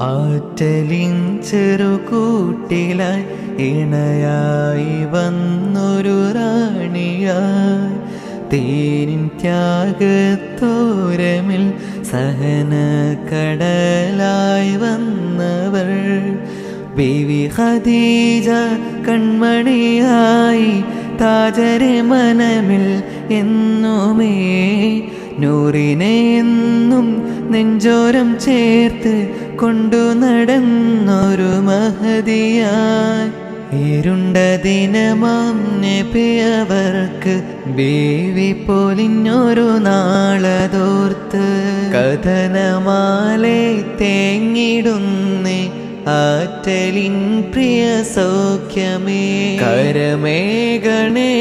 ആറ്റലിൻ ചെറുകൂട്ടിലായി ഇണയായി വന്നൊരു റാണിയായി തേനിൻ ത്യാഗത്തോരമിൽ സഹന കടലായി വന്നവർ ബീവി ഖദീജ കൺമണിയായി താജരെ മനമിൽ എന്നുമേ നൂറിനെ എന്നും നെഞ്ചോരം ചേർത്ത് കൊണ്ടു നടന്നൊരു മഹദിയായി ഇരുണ്ട ദിനമാം നബിയവർക്ക് ബീവി പൊലിഞ്ഞൊരു നാളതോർത്ത് കഥനമാലെ തേങ്ങിടുന്നേ ആറ്റലിൻ പ്രിയ സൗഖ്യമേ കരമേഘണേ